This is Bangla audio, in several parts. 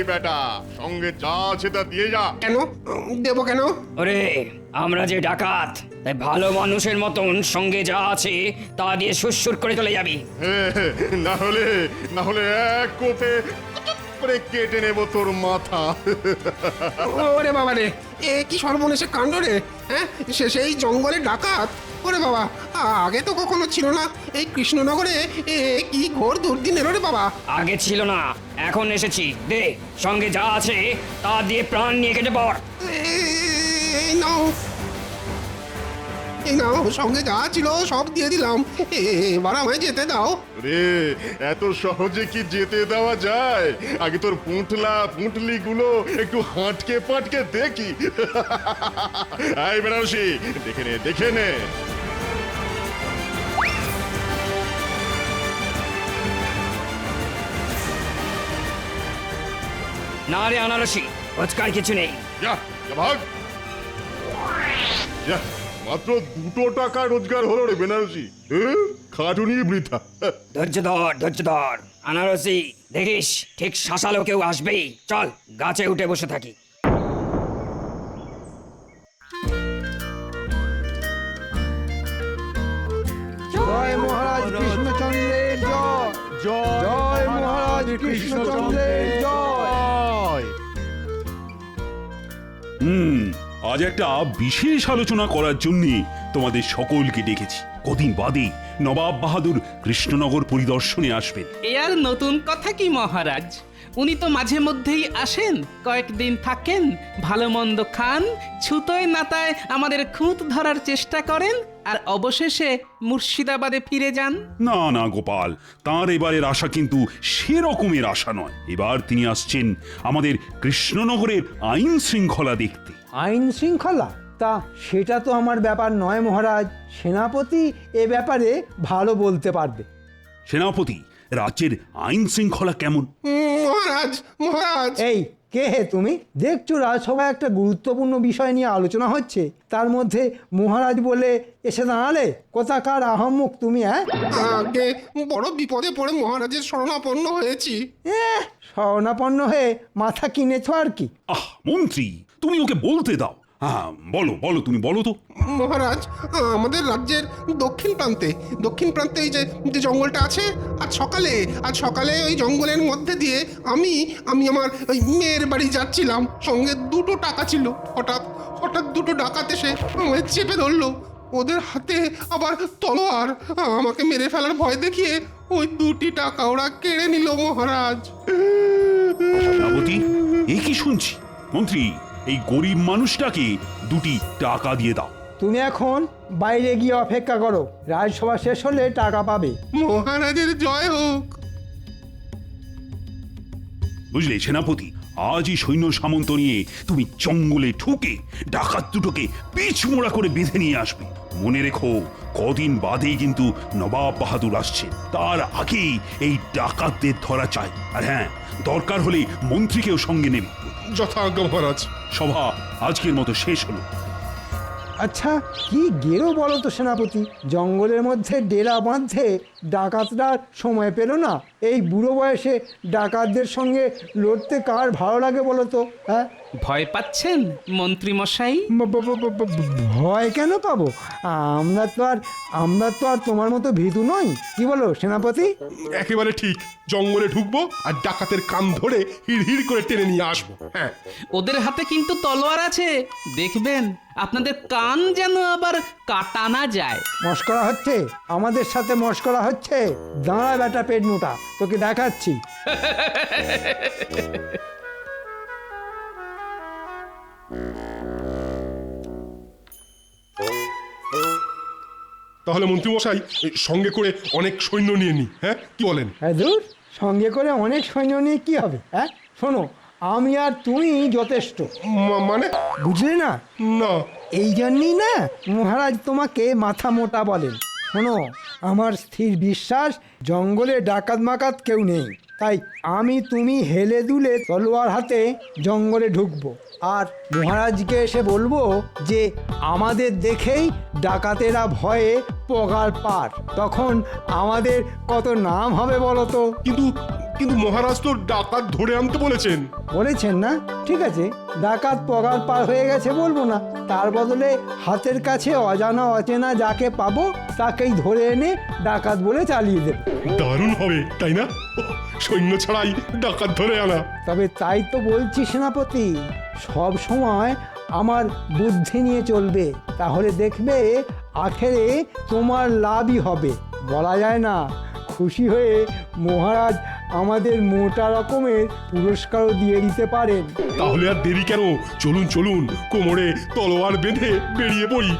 এই বেটা, সঙ্গে যা আছে তা দিয়ে যা। কেন দেবো কেন? ওরে আমরা যে ডাকাত, তাই ভালো মানুষের মতন সঙ্গে যা আছে তা দিয়ে সুরসুর করে চলে যাবি। না হলে এক কোপে করে কেটে নেবো তোর মাথা। ওরে বাবা রে, এ কি সর্বনেশে কাণ্ড রে! হ্যাঁ, সেই জঙ্গলে ডাকাত! ওরে বাবা, আগে তো কখনো ছিল না এই কৃষ্ণনগরে। এ কি ঘোর দুর্দিন এলো রে বাবা! আগে ছিল না, এখন এসেছি। দে সঙ্গে যা আছে তা দিয়ে প্রাণ নিয়ে কেটে পড়। এই নাও, এই নাও, সঙ্গে যা ছিল সব দিয়ে দিলাম। এবার আমায় যেতে দাও। রে, এত সহজে কি যেতে দেওয়া যায়? আগে তোর পুঁটলি গুলো একটু হাঁটকে পাটকে দেখি। এই বেনারসি, দেখে নে। না রে আনারসি, রোজকার কিছু নেই। যা, ভাগ। যা, মাত্র 2 টাকা রোজগার হলো রে বেনারসি। খাটুনি বৃথা। ধৈর্য ধর আনারসি, দেখিস ঠিক শাসালো কেউ আসবেই। চল গাছে উঠে বসে থাকি। জয় মহারাজ কৃষ্ণচন্দ্রের জয়, জয় মহারাজ কৃষ্ণচন্দ্রের জয়। আজ একটা বিশেষ আলোচনা করার জন্য তোমাদের সকলকে ডেকেছি। কদিন বাদে নবাব বাহাদুর কৃষ্ণনগর পরিদর্শনে আসবেন। এ আর নতুন কথা কি মহারাজ, উনি তো মাঝে মধ্যেই আসেন, কয়েকদিন থাকেন, ভালো মন্দ খান, ছুতোয় নাতায় আমাদের খুঁত ধরার চেষ্টা করেন, আর অবশেষে মুর্শিদাবাদে ফিরে যান। না না গোপাল, তাঁর এবারের আশা কিন্তু সেরকমের আশা নয়। এবার তিনি আসছেন আমাদের কৃষ্ণনগরের আইন শৃঙ্খলা দেখতে। আইন শৃঙ্খলা? তা সেটা তো আমার ব্যাপার নয় মহারাজ। সেনাপতি এ ব্যাপারে ভালো বলতে পারবে। সেনাপতি, রাজ্যের আইন শৃঙ্খলা কেমন? মহারাজ, মহারাজ! এই কে হে তুমি? দেখছো রাজসভায় একটা গুরুত্বপূর্ণ বিষয় নিয়ে আলোচনা হচ্ছে, তার মধ্যে মহারাজ বলে এসে দাঁড়ালে। কোথাকার আহম্মুক তুমি? আগে বড় বিপদে পড়ে মহারাজের শরণাপন্ন হয়েছি। শরণাপন্ন হয়ে মাথা কিনেছ আর কি। মন্ত্রী, তুমি ওকে বলতে দাও। হ্যাঁ, বলো তুমি বলো তো। মহারাজ, আমাদের রাজ্যের দক্ষিণ প্রান্তে এই যে জঙ্গলটা আছে, আজ সকালে ওই জঙ্গলের মধ্যে দিয়ে আমি আমার ওই মেয়ের বাড়ি যাচ্ছিলাম। সঙ্গে 2 টাকা ছিল। হঠাৎ 2 ডাকাত এসে আমায় চেপে ধরলো। ওদের হাতে আবার তলোয়ার। আমাকে মেরে ফেলার ভয় দেখিয়ে ওই 2 টাকা ওরা কেড়ে নিল মহারাজ। সেনাপতি, এ কি শুনছি? মন্ত্রী, এই গরিব মানুষটাকে 2 টাকা দিয়ে দাও। তুমি এখন বাইরে গিয়ে অপেক্ষা করো, রাজসভা শেষ হলে টাকা পাবে। মহারাজের জয় হোক। বুঝলে সেনাপতি, আজই সৈন্য সামন্ত নিয়ে তুমি জঙ্গলে ঢুকে ডাকাত দুটোকে পিছমোড়া করে বেঁধে নিয়ে আসবে। মনে রেখো, কদিন বাদেই কিন্তু নবাব বাহাদুর আসছেন। তার আগেই এই ডাকাতদের ধরা চাই। আর হ্যাঁ, দরকার হলে মন্ত্রীকেও সঙ্গে নেবে। যথাজ্ঞা মহারাজ। সভা আজকের মতো শেষ হলো। আচ্ছা, কি গেরো বলো তো সেনাপতি? জঙ্গলের মধ্যে ডেরা বাঁধতে ডাকাতরা সময় পেল না। এই বুড়ো বয়সে ডাকাতদের সঙ্গে লড়তে কার ভালো লাগে বলো তো? হ্যাঁ, ভয় পাচ্ছেন মন্ত্রী মশাই? ভয় কেন পাবো? আমরা তো আর তোমার মতো ভীতু নই। কি বলো সেনাপতি? একেবারে ঠিক। জঙ্গলে ঢুকবো আর ডাকাতের কান ধরে হিড় করে টেনে নিয়ে আসবো। হ্যাঁ, ওদের হাতে কিন্তু তলোয়ার আছে, দেখবেন আপনাদের কান যেন আবার কাটা না যায়। মস্করা হচ্ছে? আমাদের সাথে মস্করা হচ্ছে? দাঁড়া বেটা পেট মোটা, তোকে দেখাচ্ছি। তাহলে মন্ত্রীমশাই, সঙ্গে করে অনেক সৈন্য নিয়ে নি। হ্যাঁ, কি বলেন? দূর, সঙ্গে করে অনেক সৈন্য নিয়ে কি হবে? হ্যাঁ শোনো, আমি আর তুমি যথেষ্ট। মানে? বুঝলে না? না। এই জন্যই না মহারাজ তোমাকে মাথা মোটা বলেন। শোনো, আমার স্থির বিশ্বাস জঙ্গলে ডাকাত মাকাত কেউ নেই। তাই আমি তুমি হেলে দুলে তলোয়ার হাতে জঙ্গলে ঢুকবো, আর মহারাজকে এসে বলবো যে আমাদের দেখেই ডাকাতেরা ভয়ে পগার পার। তখন আমাদের কত নাম হবে বলো তো? কিন্তু কিন্তু মহারাজ তো ডাকাত ধরে আনতে বলেছেন। বলেছেন না? ঠিক আছে, ডাকাত পগার পার হয়ে গেছে বলবো না, তার বদলে হাতের কাছে অজানা অচেনা যাকে পাবো তাকেই ধরে এনে ডাকাত বলে চালিয়ে দেব। দারুণ হবে তাই না? সৈন্য ছাড়াই ডাকাত ধরে আনা। তবে তাই তো বলছি সেনাপতি, সব সময় আমার বুদ্ধি নিয়ে চলবে, তাহলে দেখবে আখেরে তোমার লাভই হবে। বলা যায় না, খুশি হয়ে মহারাজ আমাদের মোটা রকমের পুরস্কারও দিয়ে দিতে পারেন। তাহলে আর দেরি কেন? চলুন চলুন, কোমরে তলোয়ার বেঁধে বেরিয়ে পড়ি।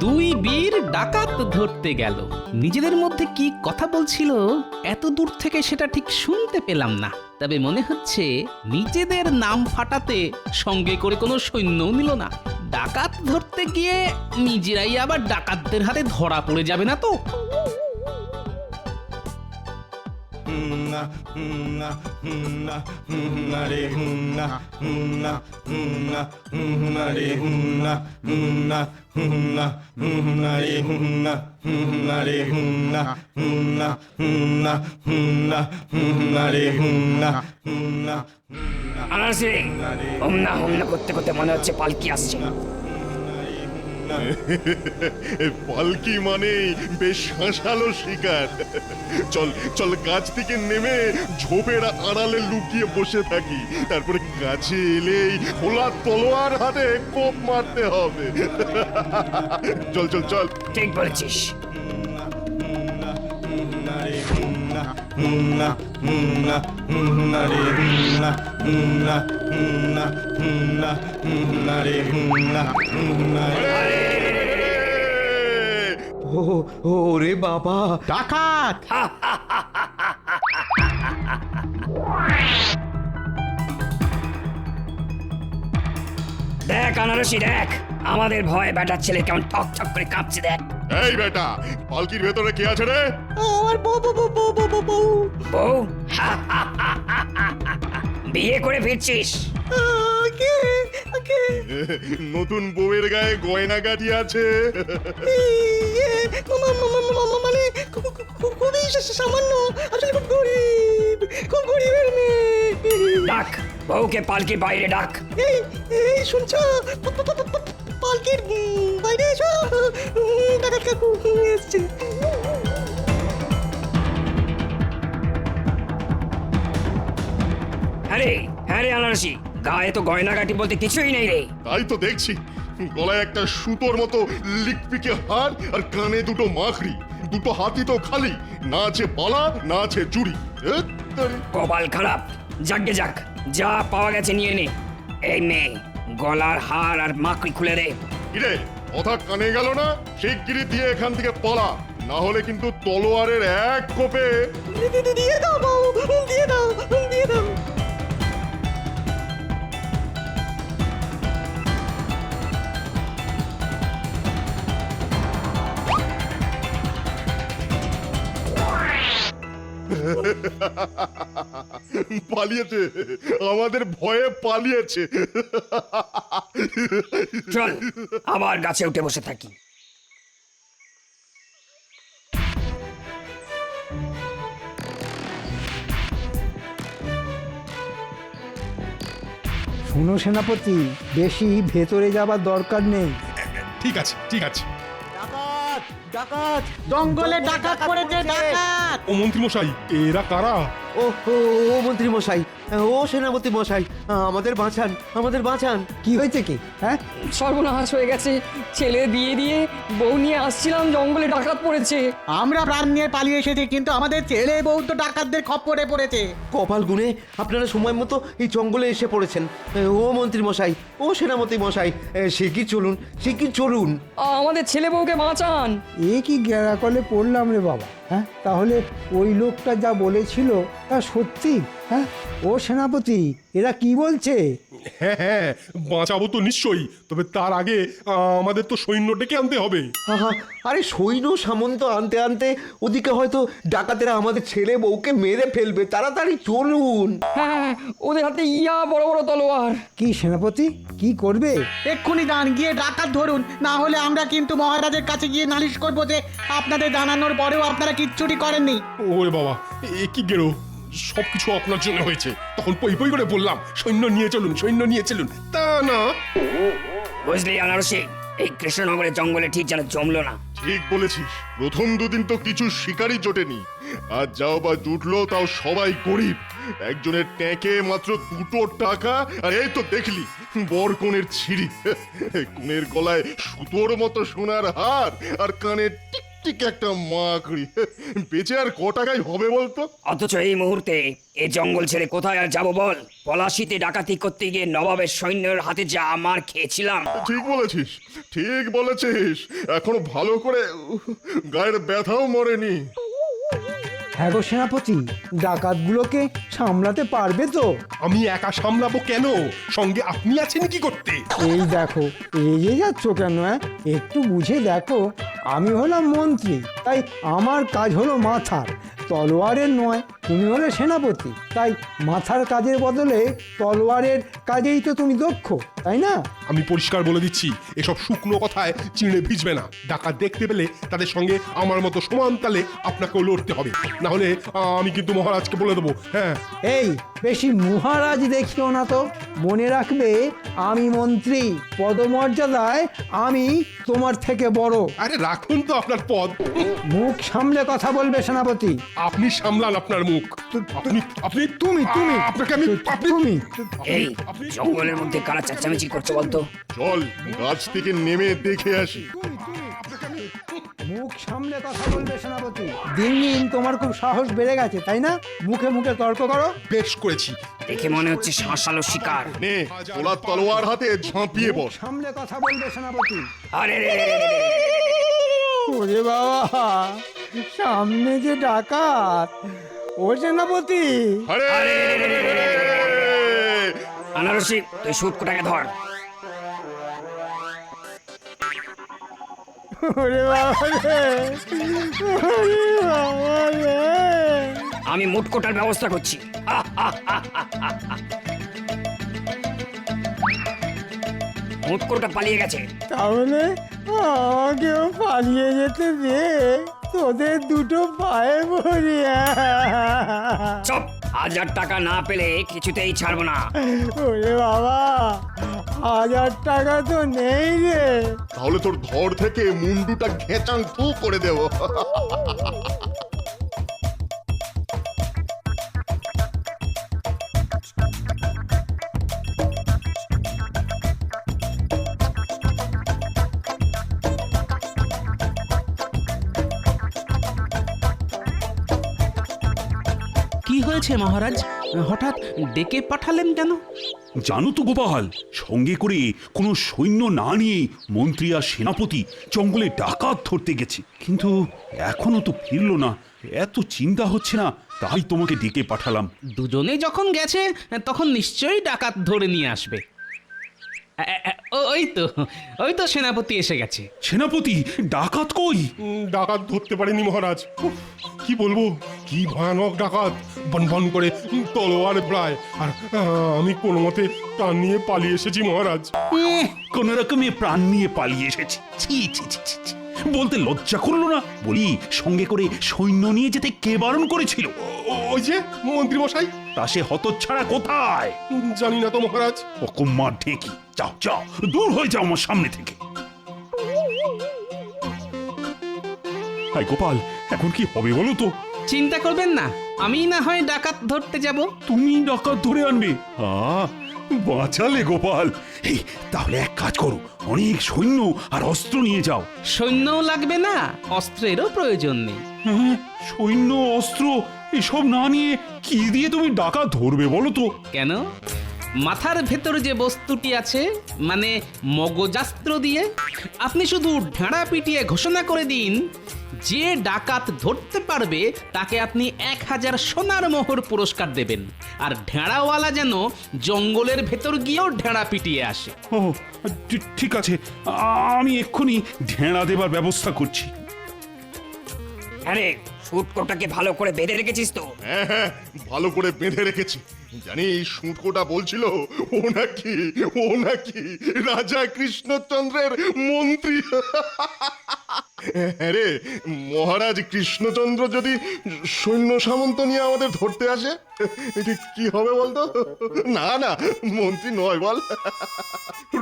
দুই বীর ডাকাত ধরতে গেল। নিজেদের মধ্যে কি কথা বলছিল এত দূর থেকে সেটা ঠিক শুনতে পেলাম না, তবে মনে হচ্ছে নিজেদের নাম ফাটাতে সঙ্গে করে কোনো সৈন্যও নিল না। ডাকাত ধরতে গিয়ে নিজেরাই আবার ডাকাতদের হাতে ধরা পড়ে যাবে না তো? আনারসি, হুমনা হুমনা করতে করতে মনে হচ্ছে পালকি আসছে। পালকি মানে বেশ শাঁসালো শিকার। চল চল, গাছ থেকে নেমে ঝোপের আড়ালে লুকিয়ে বসে থাকি, তারপরে কাছে এলেই খোলা তলোয়ার হাতে কোপ মারতে হবে। চল চল চল। ঠিক বলেছিস। ওরে বাবা, ডাকাত! দেখ আনারসি, দেখ আমাদের ভয় বেটার ছেলে কেমন ঠক ঠক করে কাঁপছে, দেখ। এই বেটা, পালকির ভেতরে কে আছে রে? বউ? বিয়ে করে ফিরছিস? নতুন বউয়ের গায়ে গয়না গাটি আছে। মানে খুবই সামান্য, আসলে খুব গরিব, খুব গরিবের মেয়ে। ডাক বউকে পালকি বাইরে ডাক। এই শুনছো? পালকির বাইরে এসো, ডাকাত কাকু এসছে। হ্যাঁ রে আনারসি, গায়ে তো গয়নাগাটি বলতে কিছুই নেই রে। তাই তো দেখছি, গলায় একটা সুতোর মতো লিকপিকে হার আর কানে দুটো মাখড়ি, দুটো হাতি তো খালি, না আছে বালা না আছে চুড়ি। কপাল খারাপ। যাকগে যাক, যা পাওয়া গেছে নিয়ে নে। এই মেয়ে, গলার হার আর মাকড়ি খুলে দে। কিরে, কথা কানে গেল না? শিগগিরই দিয়ে এখান থেকে পালা, না হলে কিন্তু তলোয়ারের এক কোপে। দিয়ে দাও বাবু, দিয়ে দাও, দিয়ে দাও। পালিয়েছে, আমাদের ভয়ে পালিয়েছে। চল আবার গাছে উঠে বসে থাকি। শোনো সেনাপতি, বেশি ভেতরে যাবার দরকার নেই। ঠিক আছে ঠিক আছে। ডাকাত! ডাকাত! জঙ্গলে ডাকাত পড়েছে, ডাকাত! ও মন্ত্রী মশাই, এরা কারা? ও মন্ত্রী মশাই, ও সেনাপতি মশাই, আমাদের বাঁচান, আমাদের বাঁচান। কি হয়েছে কি? হ্যাঁ, সর্বনাশ হয়ে গেছে। ছেলে দিয়ে দিয়ে বউ নিয়ে আসছিলাম, জঙ্গলে ডাকাত পড়েছে। আমরা প্রাণ নিয়ে পালিয়ে এসেছি, কিন্তু আমাদের ছেলে বউ তো ডাকাতদের খপ্পরে পড়েছে। কপাল গুনে আপনারা সময় মতো এই জঙ্গলে এসে পড়েছেন। ও মন্ত্রী মশাই, ও সেনাপতি মশাই, শিগগির চলুন, শিগগির চলুন। আমাদের ছেলে বউকে বাঁচান। এ কি গ্যারাকলে পড়লাম রে বাবা। হ্যাঁ, তাহলে ওই লোকটা যা বলেছিল তা সত্যি? হ্যাঁ, ও সেনাপতি, এরা কি বলছে? হ্যাঁ হ্যাঁ, বাঁচাবো তো নিশ্চয়ই, তবে তার আগে আমাদের তো সৈন্য ডেকে আনতে হবে। আহা, আরে সৈন্য সামন্ত আনতে আনতে ওদিকে হয়তো ডাকাতেরা আমাদের ছেলে বউকে মেরে ফেলবে, তাড়াতাড়ি চলুন। হ্যাঁ, ওদের হাতে ইয়া বড় বড় তলোয়ার। কি সেনাপতি কি করবে? এক্ষুনি যান, গিয়ে ডাকাত ধরুন, না হলে আমরা কিন্তু মহারাজের কাছে গিয়ে নালিশ করবো যে আপনাদের জানানোর পরেও আপনারা কিচ্ছুটি করেননি। ওরে বাবা, এ কি গেরো, সবকিছু আপনার জন্য হয়েছে। তখন পই পই করে বললাম সৈন্য নিয়ে চলুন, সৈন্য নিয়ে চলুন, তা না। বুঝলি আনারসি, এই কৃষ্ণনগরের জঙ্গলে ঠিক যেন জমলো না। ঠিক বলেছিস, প্রথম দুদিন তো কিছু শিকারই জোটেনি, আর যাও বা জুটলো তাও সবাই গরিব। একজনের ট্যাঁকে মাত্র 2 টাকা, আর এই তো দেখলি বর কনের ছিঁড়ি, কনের গলায় সুতোর মতো সোনার হার, আর কানে টিকটিক একটা মাকড়ি। বেঁচে আর ক টাকায় হবে বলতো? অথচ এই মুহূর্তে এই জঙ্গল ছেড়ে কোথায় আর যাবো বল? পলাশিতে ডাকাতি করতে গিয়ে নবাবের সৈন্যের হাতে যা আমার খেয়েছিলাম। ঠিক বলেছিস, ঠিক বলেছিস, এখনো ভালো করে গায়ের ব্যথাও মরেনি। হ্যাঁ গো সেনাপতি, ডাকাতগুলোকে সামলাতে পারবে তো? আমি একা সামলাবো কেন? সঙ্গে আপনি আছেন কি করতে? এই দেখো, রেগে যাচ্ছ কেন? একটু বুঝে দেখো, আমি হলাম মন্ত্রী, তাই আমার কাজ হলো মাথার, তলোয়ারের নয়। তুমি হলে সেনাপতি, তাই মাথার কাজের বদলে তলোয়ারের কাজেই তো তুমি দক্ষ, তাই না? আমি পরিষ্কার বলে দিচ্ছি, এসব শুকনো কথায় চিড়ে ভিজবে না। ডাকাত দেখতে পেলে তাদের সঙ্গে আমার মতো সমান তালে আপনাকেও লড়তে হবে, না হলে আমি কিন্তু মহারাজকে বলে দেবো। হ্যাঁ, এই বেশি মহারাজ দেখিও না তো, মনে রাখবে আমি মন্ত্রী, পদমর্যাদায় আমি তোমার থেকে বড়। আরে রাখুন তো আপনার পদ। মুখ সামলে কথা বলবে সেনাপতি। আপনি সামলান আপনার মুখ। আপনি আপনি তুমি আপনাকে আমি তুমি এই জঙ্গলের মধ্যে কারা চেঁচামেচি করছে বলতো? চল গাছ থেকে নেমে দেখে আসি। মুখ সামলে কথা বলবে সেনাপতি। দিন দিন তোমার খুব সাহস বেড়ে গেছে, তাই না? মুখে মুখে তর্ক করো। বেশ করেছি। দেখে মনে হচ্ছে শাঁসালো শিকার। নে তোলা তলোয়ার হাতে ঝাঁপিয়ে বস। সামলে কথা বলবে সেনাপতি। আরে রে রে রে রে। ওরে বাবা, সামনে যে ডাকাত! ও সেনাপতি, আরে আনারসি, তুই শুটকোটাকে ধর। ওরে বাবা রে, ওরে বাবা রে। আমি মুটকোটার ব্যবস্থা করছি। মুটকোটা পালিয়ে গেছে। তাহলে আমাকেও পালিয়ে যেতে দে, তোদের দুটো পায়ে পড়ি। চপ, 1000 টাকা না পেলে কিছুতেই ছাড়বো না। ওরে বাবা, 1000 টাকা তো নেই রে। তাহলে তোর ধর থেকে মুন্ডুটা ঘেঁচাং থু করে দেব। কি হয়েছে মহারাজ, হঠাৎ ডেকে পাঠালেন কেন? জানো তো গোপাল, সঙ্গে করে কোনো সৈন্য না নিয়ে মন্ত্রী আর সেনাপতি জঙ্গলে ডাকাত ধরতে গেছে, কিন্তু এখনো তো ফিরলো না। এত চিন্তা হচ্ছে না, তাই তোমাকে ডেকে পাঠালাম। দুজনে যখন গেছে তখন নিশ্চয়ই ডাকাত ধরে নিয়ে আসবে। ওই তো সেনাপতি এসে গেছে। সেনাপতি, ডাকাত কই? ডাকাত ধরতে পারেনি মহারাজ। উফ, কি বলবো, কি ভয়ানক ডাকাত, বন বন করে তলোয়ার প্রায়। আর আমি কোনো মতে প্রাণ নিয়ে পালিয়ে এসেছি মহারাজ। কোন রকমে প্রাণ নিয়ে পালিয়ে এসেছি? ছি ছি ছি ছি ছি। বলতে লজ্জা করলো না? বলি, সঙ্গে করে সৈন্য নিয়ে যেতে কে বারণ করেছিল? ওই যে মন্ত্রী মশাই। তা সে হতচ্ছাড়া কোথায়? জানি না তো মহারাজ। অকম্মার ঢেকি, যাও যাও, দূর হয়ে যাও আমার সামনে থেকে। হাই গোপাল, এখন কি হবে বলো তো? চিন্তা করবেন না, আমি না হয় ডাকাত ধরতে যাব। তুমি ডাকাত ধরে আনবে? বাঁচালে গোপাল। এই তাহলে এক কাজ করো, অনেক সৈন্য আর অস্ত্র নিয়ে যাও। সৈন্যও লাগবে না, অস্ত্রেরও প্রয়োজন নেই। সৈন্য অস্ত্র এসব না নিয়ে কি দিয়ে তুমি ডাকাত ধরবে বলো তো? কেন? মাথার ভেতর যে বস্তুটি আছে, মানে মগজাস্ত্র দিয়ে আপনি শুধু ঢাড়া পিটিয়ে ঘোষণা করে দিন, যে ডাকাত ধরতে পারবে তাকে আপনি 1000 সোনার মোহর পুরস্কার দেবেন, আর ঢেঁড়াওয়ালা যেন জঙ্গলের ভেতর গিয়েও ঢেঁড়া পিটিয়ে আসে। ও ঠিক আছে, আমি এক্ষুনি ঢেঁড়া দেবার ব্যবস্থা করছি। আরে সুটকোটাকে ভালো করে বেঁধে রেখেছিস তো? হ্যাঁ হ্যাঁ, ভালো করে বেঁধে রেখেছি। জানিস সুটকোটা বলছিল ও নাকি রাজা কৃষ্ণচন্দ্রের মন্ত্রী। হ্যাঁ রে, মহারাজ কৃষ্ণচন্দ্র যদি সৈন্য সামন্ত নিয়ে আমাদের ধরতে আসে কি হবে বলতো? না না, মন্ত্রী নয় বল,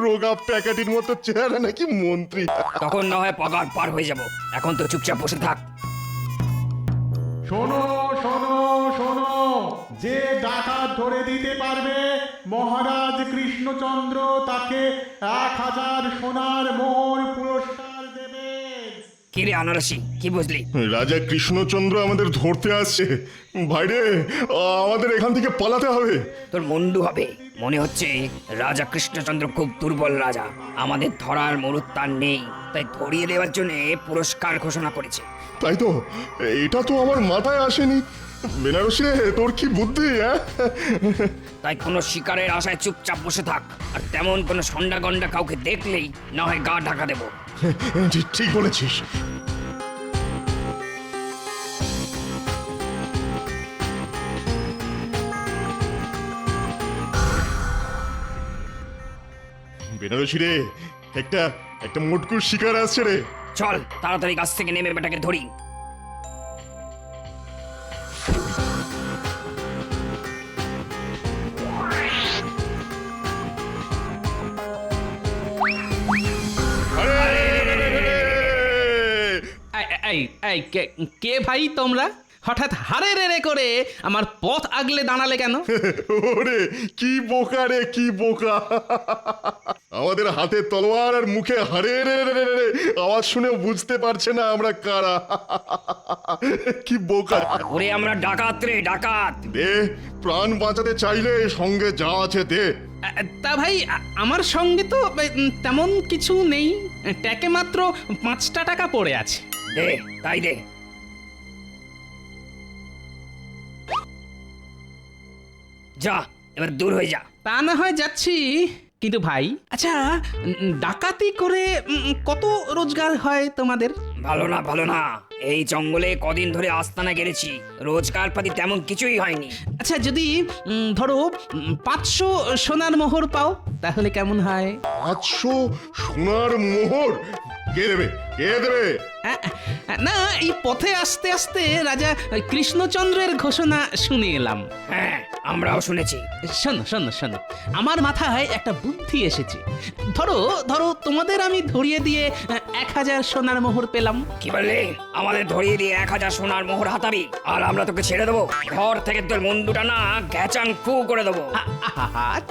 রোগা প্যাকেটির মতো চেহারা নাকি মন্ত্রী। তখন না হয় পগার পার হয়ে যাব, এখন তো চুপচাপ বসে থাক। শোনো শোনো শোনো, যে ডাকাত ধরে দিতে পারবে মহারাজ কৃষ্ণচন্দ্র তাকে 1000 সোনার মোহর পুরস্কার দেবে। কি রে আনারসি, কি বুঝলি? রাজা কৃষ্ণচন্দ্র আমাদের ধরতে আসছে ভাইরে, আমাদের এখান থেকে পালাতে হবে। তোর মন্ডু হবে, মনে হচ্ছে রাজা কৃষ্ণচন্দ্র খুব দুর্বল রাজা, আমাদের ধরার মরুত তার নেই, তাই ধরিয়ে দেওয়ার জন্য পুরস্কার ঘোষণা করেছে। তাই তো, এটা তো আমার মাথায় আসেনি। বেনারসি রে, তোর কি বুদ্ধি? তাই কোনো শিকারের আশায় চুপচাপ বসে থাক, আর তেমন কোনো সন্ডা গন্ডা কাউকে দেখলেই না হয় গা ঢাকা দেবো। ঠিক বলেছিস। বেনারসি রে, একটা মোটকুর শিকার আসছে রে। চল তাড়াতাড়ি গাছ থেকে নেমে বেটাকে ধরি। কে ভাই তোমরা? হঠাৎ হারে রে করে আমার পথ আগলে দাঁড়ালে কেন? ওরে কি বোকা রে, কি বোকা! আমাদের হাতে তলোয়ার আর মুখে হারে রে আওয়াজ শুনে বুঝতে পারছে না আমরা কারা। কি বোকা! ওরে আমরা ডাকাত রে, ডাকাত। দে, প্রাণ বাঁচাতে চাইলে সঙ্গে যা আছে দে। তা ভাই আমার সঙ্গে তো তেমন কিছু নেই, ট্যাকে মাত্র 5টা টাকা পড়ে আছে। দে, তাই দে। যা, এবার দূর হয়ে যা। তা না হয় যাচ্ছি, কিন্তু ভাই আচ্ছা, ডাকাতি করে কত রোজগার হয় তোমাদের? ভালো না, ভালো না। এই জঙ্গলে কদিন ধরে আস্তানা গেড়েছি, রোজগার পাতি তেমন কিছুই হয়নি। আচ্ছা যদি ধরো 500 সোনার মোহর পাও তাহলে কেমন হয়? 500 সোনার মোহর? কে দেবে, কে দেবে? না, এই পথে আস্তে আস্তে রাজা কৃষ্ণচন্দ্রের ঘোষণা শুনে এলাম। হ্যাঁ, আমরাও শুনেছি। শোনো শোনো শোনো, আমার মাথায় একটা বুদ্ধি এসেছে। ধরো ধরো তোমাদের আমি ধরিয়ে দিয়ে 1000 সোনার মোহর পেলাম। কি বললি? আমাদের ধরিয়ে দিয়ে 1000 সোনার মোহর হাতাবি, আর আমরা তোকে ছেড়ে দেবো? ঘর থেকে তোর মন্ডুটা না গ্যাচাং ফু করে দেবো।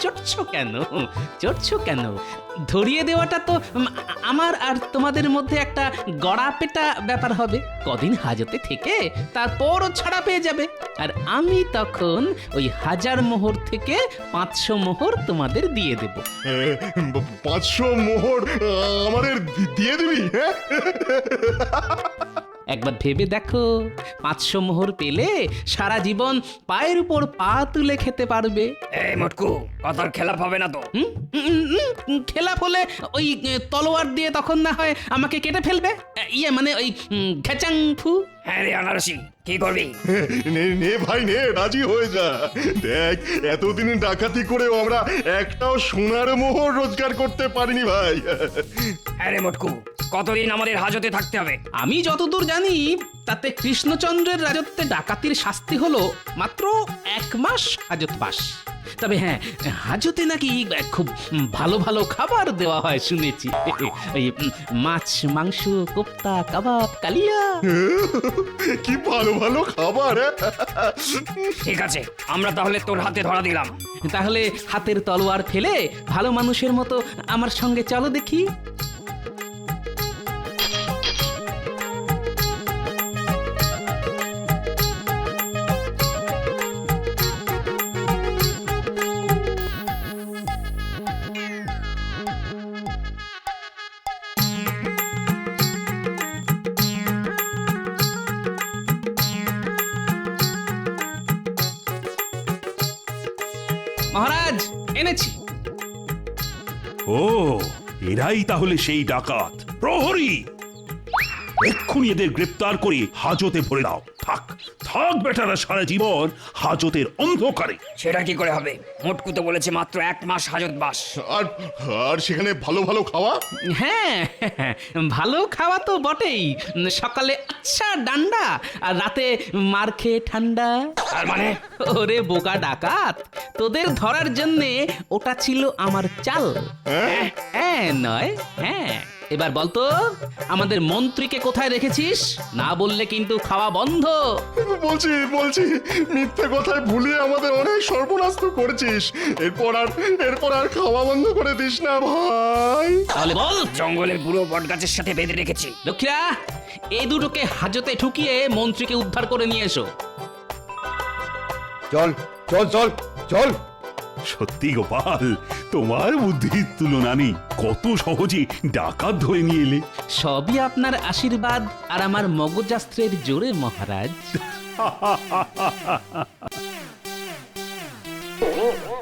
চটছো কেন, চটছো কেন? ধরিয়ে দেওয়াটা তো আমার আর তোমাদের মধ্যে একটা গড়া পেটা ব্যাপার হবে। কদিন হাজতে থেকে তারপরও ছাড়া পেয়ে যাবে, আর আমি তখন ওই 1000 মোহর থেকে 500 মোহর তোমাদের দিয়ে দেব। 500 মোহর আমাদের দিয়ে দিবি? একবার ভেবে দেখো, 500 মোহর পেলে সারা জীবন পায়ের উপর পা তুলে খেতে পারবে। এই মটকু, কথার খেলাপ হবে না তো? খেলাপ হলে ওই তলোয়ার দিয়ে তখন না হয় আমাকে কেটে ফেলবে, ইয়ে মানে ওই ঘেচাং ফু। হ্যাঁ রে আনারসি, কি করবি? নে ভাই নে, রাজি হয়ে যা। দেখ, এতদিন ডাকাতি করেও আমরা একটাও সোনার মোহর রোজগার করতে পারিনি ভাই। হ্যাঁ রে মটকু, কতদিন আমাদের হাজতে থাকতে হবে? আমি যতদূর জানি তাতে কৃষ্ণচন্দ্রের রাজত্বে ডাকাতির শাস্তি হলো মাত্র 1 মাস হাজতবাস। তবে হ্যাঁ, হাজতে নাকি খুব ভালো ভালো খাবার দেওয়া হয় শুনেছি। ওই মাছ, মাংস, কোপ্তা, কাবাব, কালিয়া। কি ভালো ভালো খাবার! ঠিক আছে, আমরা তাহলে তোর হাতে ধরা দিলাম। তাহলে হাতের তলোয়ার ফেলে ভালো মানুষের মতো আমার সঙ্গে চলো দেখি। মহারাজ এনেছি। ও এরাই তাহলে সেই ডাকাত। প্রহরী, এক্ষুনি এদের গ্রেপ্তার করে হাজতে ভরে দাও। থাক থাক বেটারা সারা জীবন হাজতের অন্ধকারে। সেটা কি করে হবে? মোটকু তো বলেছে মাত্র 1 মাস হাজত বাস। আর আর সেখানে ভালো ভালো খাওয়া। হ্যাঁ, ভালো খাওয়া তো বটেই। সকালে আচ্ছা ডান্ডা আর রাতে মার খেয়ে ঠান্ডা। তার মানে ওরে বোকা ডাকাত, তোদের ধরার জন্যে ওটা ছিল আমার চাল। হ্যাঁ নয় হ্যাঁ। এবার বলতো আমাদের মন্ত্রীকে কোথায় রেখেছিস? না বললে কিন্তু খাওয়া বন্ধ। বলছি বলছি মিথ্যে কথায় ভুলিয়ে আমাদের অনেক সর্বনাশ তো করেছিস। এরপর আর খাওয়া বন্ধ করে দিস না ভাই। তাহলে বল। জঙ্গলের বুড়ো বটগাছের সাথে বেঁধে রেখেছি। লক্ষ্মীরা, এই দুটোকে হাজতে ঠুকিয়ে মন্ত্রীকে উদ্ধার করে নিয়ে এসো। চল চল চল চল। সত্যি গোপাল, তোমার বুদ্ধির তুলনা নেই। কত সহজে ডাকাত ধরে নিয়ে এলে। সবই আপনার আশীর্বাদ আর আমার মগজাস্ত্রের জোরে মহারাজ।